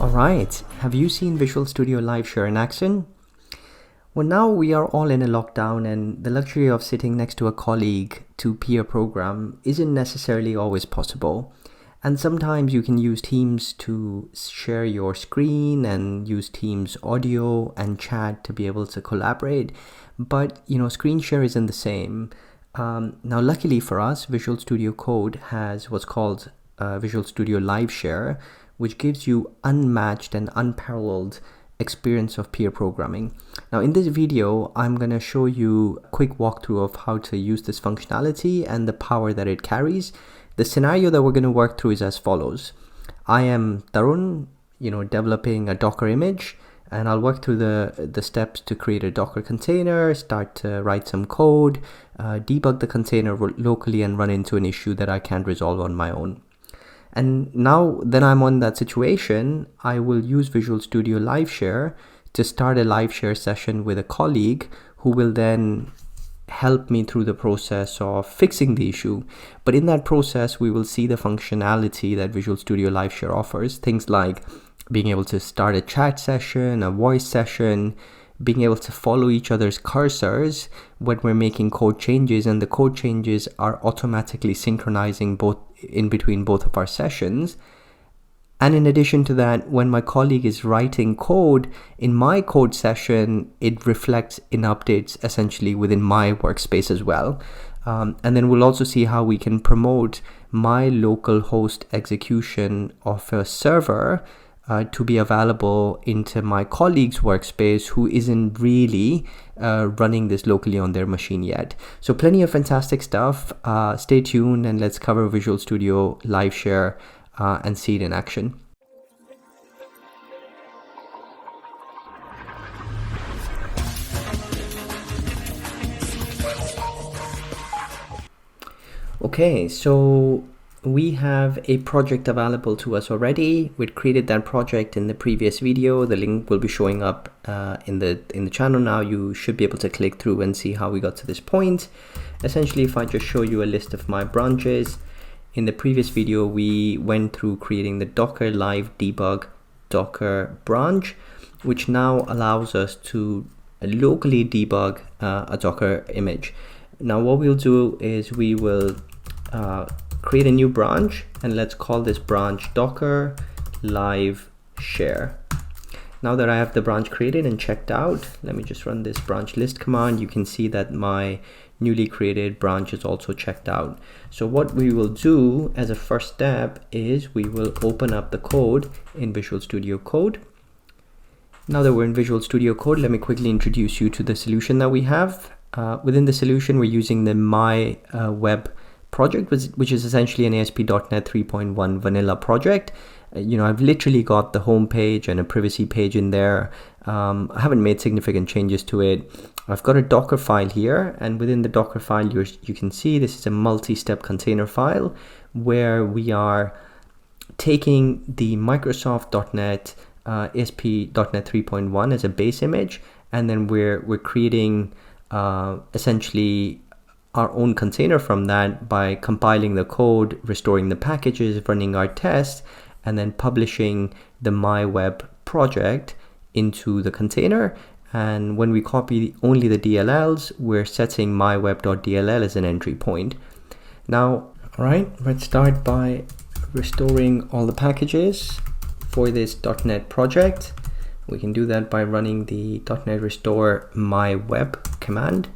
Alright, have you seen Visual Studio LiveShare in action? Well, now we are all in a lockdown, and the luxury of sitting next to a colleague to peer program isn't necessarily always possible. And sometimes you can use Teams to share your screen and use Teams audio and chat to be able to collaborate. But, screen share isn't the same. Now, luckily for us, Visual Studio Code has what's called Visual Studio LiveShare, which gives you unmatched and unparalleled experience of peer programming. Now, in this video, I'm going to show you a quick walkthrough of how to use this functionality and the power that it carries. The scenario that we're going to work through is as follows. I am Tarun, developing a Docker image, and I'll work through the steps to create a Docker container, start to write some code, debug the container locally, and run into an issue that I can't resolve on my own. And now that I'm on that situation, I will use Visual Studio LiveShare to start a LiveShare session with a colleague who will then help me through the process of fixing the issue. But in that process, we will see the functionality that Visual Studio LiveShare offers. Things like being able to start a chat session, a voice session, being able to follow each other's cursors when we're making code changes, and the code changes are automatically synchronizing both in between both of our sessions. And in addition to that, when my colleague is writing code in my code session, it reflects in updates essentially within my workspace as well. And then we'll also see how we can promote my local host execution of a server to be available into my colleague's workspace who isn't really running this locally on their machine yet. So plenty of fantastic stuff. Stay tuned and let's cover Visual Studio LiveShare and see it in action. Okay, so we have a project available to us already. We'd created that project in the previous video. The link will be showing up in the channel now. You should be able to click through and see how we got to this point. Essentially, if I just show you a list of my branches, in the previous video we went through creating the Docker Live Debug Docker branch, which now allows us to locally debug a Docker image. Now what we'll do is we will create a new branch, and let's call this branch Docker LiveShare. Now that I have the branch created and checked out, let me just run this branch list command. You can see that my newly created branch is also checked out. So what we will do as a first step is we will open up the code in Visual Studio Code. Now that we're in Visual Studio Code, let me quickly introduce you to the solution that we have. Within the solution, we're using the My Web project, which is essentially an ASP.NET 3.1 vanilla project. I've literally got the home page and a privacy page in there. I haven't made significant changes to it. I've got a Docker file here, and within the Docker file, you can see this is a multi-step container file where we are taking the Microsoft.NET ASP.NET 3.1 as a base image, and then we're creating essentially our own container from that by compiling the code, restoring the packages, running our tests, and then publishing the My Web project into the container. And when we copy only the DLLs, we're setting myweb.dll as an entry point. Now, all right, let's start by restoring all the packages for this .NET project. We can do that by running the .NET restore myweb command,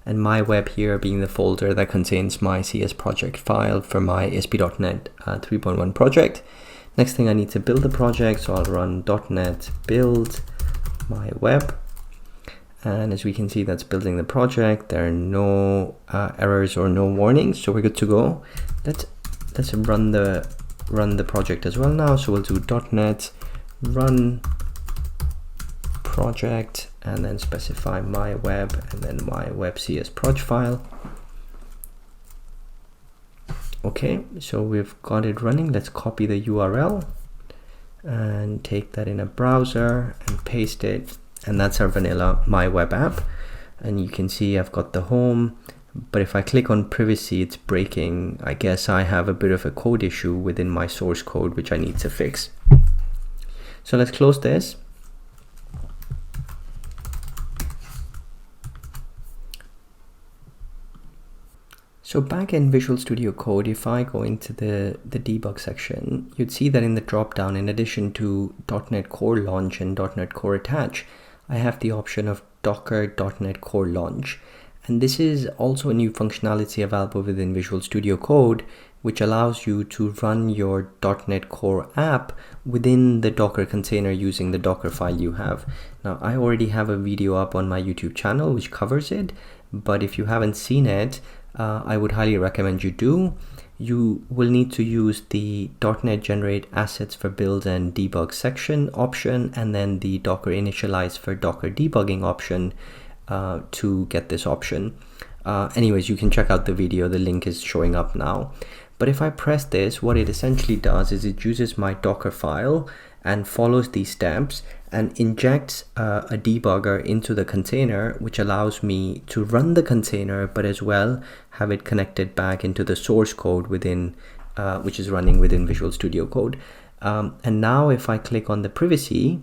and myweb here being the folder that contains my CS project file for my ASP.NET 3.1 project. Next thing, I need to build the project, so I'll run .NET build myweb, and as we can see, that's building the project. There are no errors or no warnings, so we're good to go. Let's run the project as well now. So we'll do .NET run project and then specify my web and then my web CS proj file. Okay, so we've got it running. Let's copy the URL and take that in a browser and paste it, and that's our vanilla my web app. And you can see I've got the home, but if I click on privacy, it's breaking. I guess I have a bit of a code issue within my source code which I need to fix. So let's close this. So back in Visual Studio Code, if I go into the debug section, you'd see that in the dropdown, in addition to dotnetcore launch and dotnetcore attach, I have the option of docker dotnetcore launch. And this is also a new functionality available within Visual Studio Code, which allows you to run your dotnetcore app within the Docker container using the Dockerfile you have. Now, I already have a video up on my YouTube channel which covers it, but if you haven't seen it, I would highly recommend you do. You will need to use the .NET Generate Assets for Build and Debug section option, and then the Docker Initialize for Docker Debugging option to get this option. Anyways, you can check out the video. The link is showing up now. But if I press this, what it essentially does is it uses my Docker file and follows these steps and injects a debugger into the container, which allows me to run the container, but as well have it connected back into the source code within, which is running within Visual Studio Code. And now if I click on the privacy,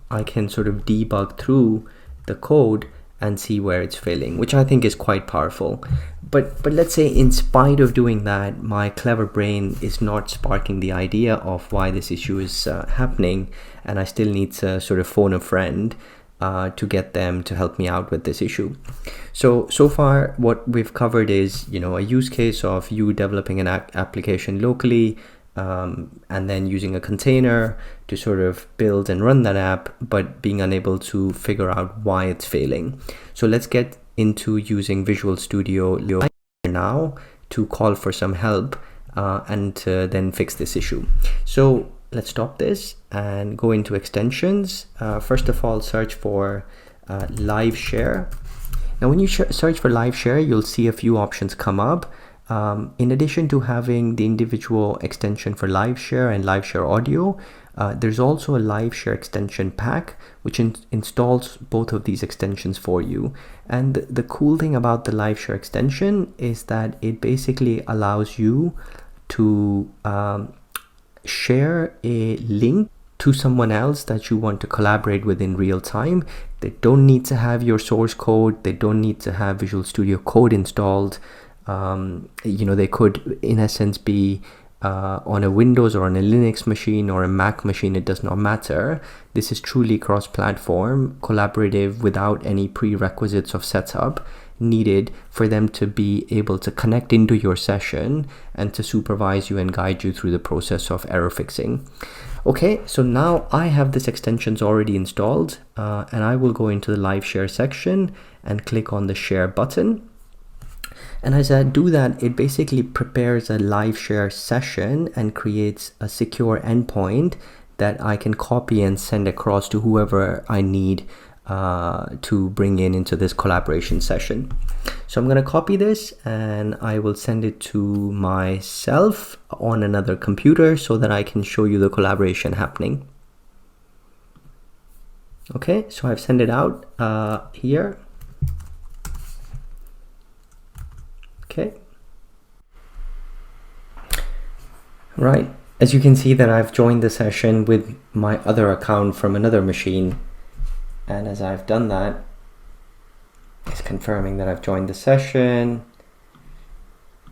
I can sort of debug through the code and see where it's failing, which I think is quite powerful. But let's say in spite of doing that, my clever brain is not sparking the idea of why this issue is happening, and I still need to sort of phone a friend to get them to help me out with this issue. So far what we've covered is, a use case of you developing an application locally, and then using a container to sort of build and run that app, but being unable to figure out why it's failing. So let's get into using Visual Studio now to call for some help and to then fix this issue. So let's stop this and go into extensions. First of all, search for LiveShare. Now when you search for LiveShare, you'll see a few options come up. In addition to having the individual extension for LiveShare and LiveShare audio, there's also a LiveShare extension pack which installs both of these extensions for you. And the cool thing about the LiveShare extension is that it basically allows you to share a link to someone else that you want to collaborate with in real time. They don't need to have your source code. They don't need to have Visual Studio Code installed. They could in essence be on a Windows or on a Linux machine or a Mac machine. It does not matter. This is truly cross-platform, collaborative, without any prerequisites of setup needed for them to be able to connect into your session and to supervise you and guide you through the process of error fixing. Okay, so now I have this extensions already installed, and I will go into the LiveShare section and click on the share button. And as I do that, it basically prepares a LiveShare session and creates a secure endpoint that I can copy and send across to whoever I need to bring into this collaboration session. So I'm going to copy this and I will send it to myself on another computer so that I can show you the collaboration happening. Okay, so I've sent it out here. Okay. Right, as you can see that I've joined the session with my other account from another machine, and as I've done that, it's confirming that I've joined the session.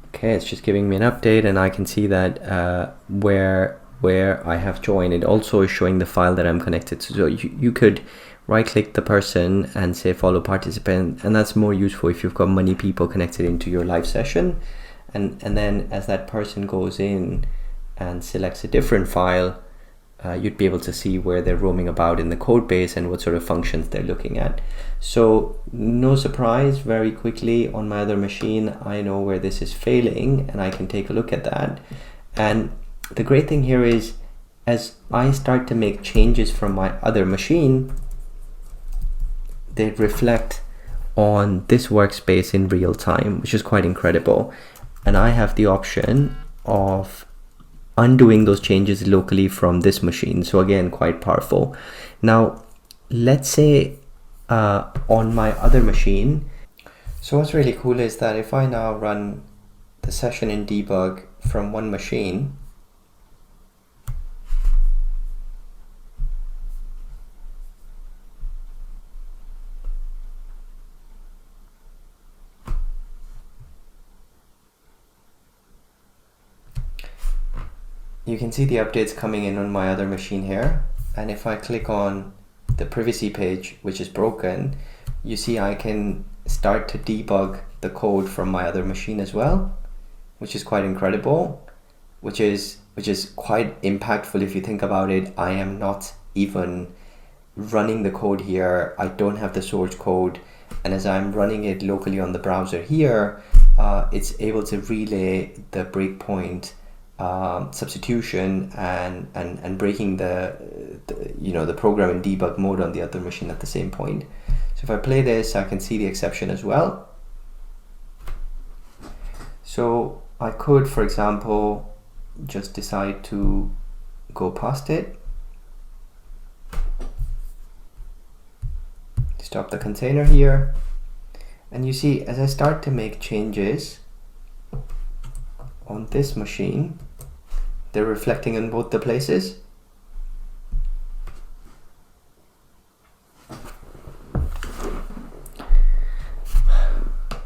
Okay, it's just giving me an update, and I can see that where I have joined. It also is showing the file that I'm connected to. So you could right click the person and say follow participant, and that's more useful if you've got many people connected into your live session, and then as that person goes in and selects a different file, you'd be able to see where they're roaming about in the code base and what sort of functions they're looking at. So no surprise, very quickly on my other machine I know where this is failing and I can take a look at that. And the great thing here is, as I start to make changes from my other machine, they reflect on this workspace in real time, which is quite incredible. And I have the option of undoing those changes locally from this machine. So again, quite powerful. Now, let's say on my other machine. So what's really cool is that if I now run the session in debug from one machine, you can see the updates coming in on my other machine here. And if I click on the privacy page, which is broken, you see I can start to debug the code from my other machine as well, which is quite incredible, which is quite impactful if you think about it. I am not even running the code here. I don't have the source code, and as I'm running it locally on the browser here, it's able to relay the breakpoint substitution and breaking the program in debug mode on the other machine at the same point. So if I play this, I can see the exception as well. So I could, for example, just decide to go past it, stop the container here, and you see as I start to make changes on this machine, they're reflecting in both the places.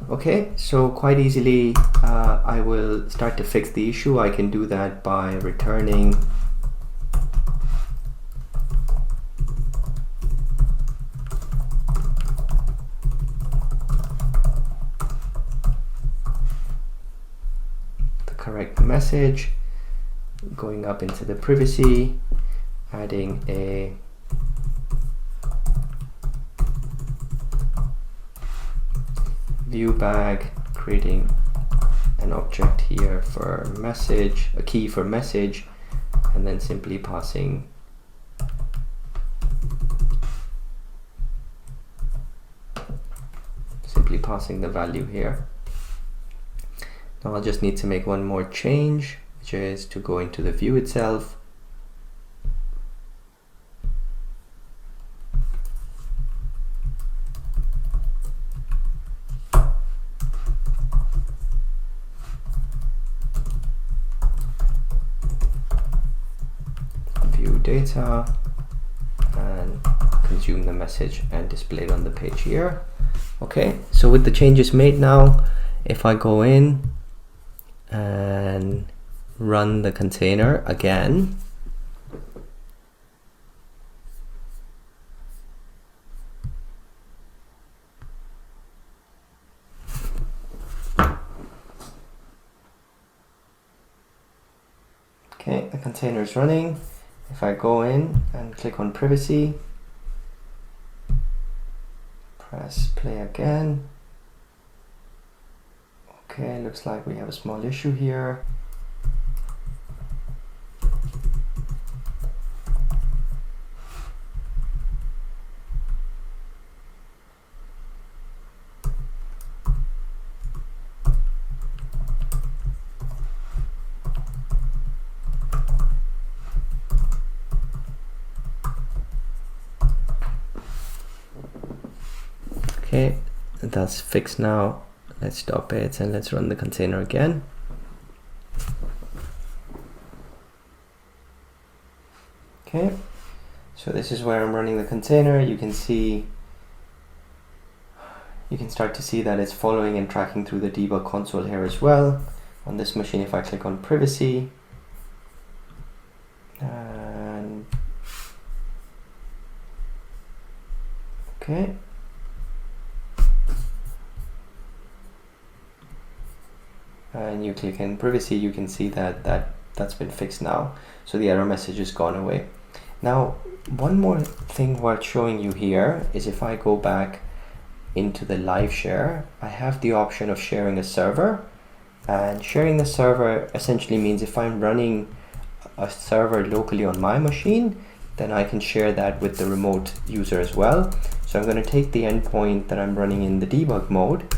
Okay, so quite easily I will start to fix the issue. I can do that by returning the correct message, going up into the privacy, adding a view bag, creating an object here for message, a key for message, and then simply passing the value here. Now I'll just need to make one more change, which is to go into the view itself. View data and consume the message and display it on the page here. Okay, so with the changes made now, if I go in and run the container again, okay, the container is running. If I go in and click on privacy, press play again. Okay, looks like we have a small issue here. Okay, that's fixed now. Let's stop it and let's run the container again. Okay, so this is where I'm running the container. You can start to see that it's following and tracking through the debug console here as well. On this machine, if I click on privacy, and okay. And you click in privacy, you can see that that's been fixed now. So the error message has gone away. Now, one more thing worth showing you here is if I go back into the LiveShare, I have the option of sharing a server. And sharing the server essentially means if I'm running a server locally on my machine, then I can share that with the remote user as well. So I'm going to take the endpoint that I'm running in the debug mode,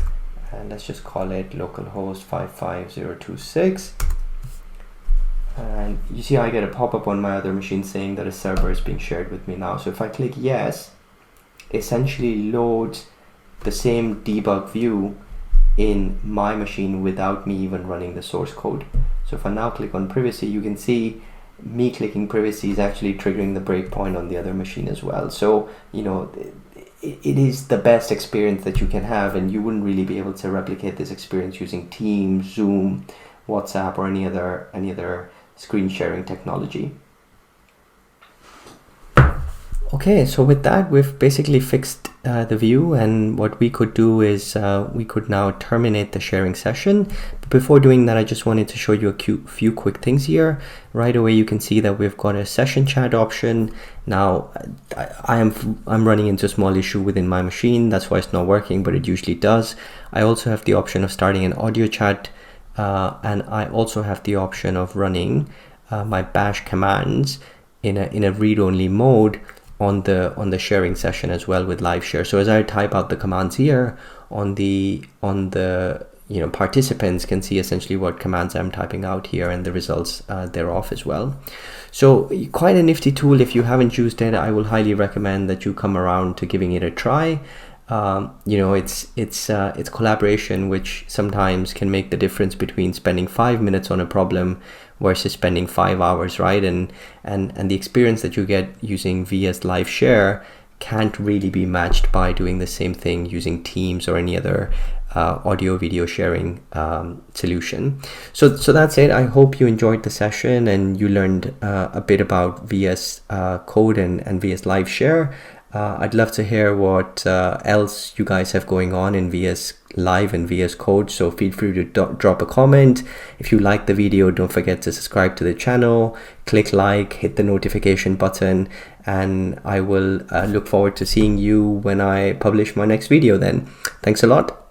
and let's just call it localhost 55026. And you see I get a pop-up on my other machine saying that a server is being shared with me now. So if I click yes, essentially loads the same debug view in my machine without me even running the source code. So if I now click on privacy, you can see me clicking privacy is actually triggering the breakpoint on the other machine as well. So, you know, it is the best experience that you can have, and you wouldn't really be able to replicate this experience using Teams, Zoom, WhatsApp, or any other screen sharing technology. Okay, so with that, we've basically fixed the view, and what we could do is we could now terminate the sharing session. But before doing that, I just wanted to show you a few quick things here. Right away, you can see that we've got a session chat option. Now, I'm running into a small issue within my machine. That's why it's not working, but it usually does. I also have the option of starting an audio chat, and I also have the option of running my bash commands in a read-only mode on the sharing session as well with LiveShare. So as I type out the commands here on the participants can see essentially what commands I'm typing out here and the results thereof as well. So quite a nifty tool. If you haven't used it, I will highly recommend that you come around to giving it a try. It's collaboration, which sometimes can make the difference between spending 5 minutes on a problem versus spending 5 hours, right? And the experience that you get using VS LiveShare can't really be matched by doing the same thing using Teams or any other audio video sharing solution. So that's it. I hope you enjoyed the session and you learned a bit about VS Code and VS LiveShare. I'd love to hear what else you guys have going on in VS Live and VS Code, so feel free to drop a comment. If you like the video, don't forget to subscribe to the channel, click like, hit the notification button, and I will look forward to seeing you when I publish my next video then. Thanks a lot.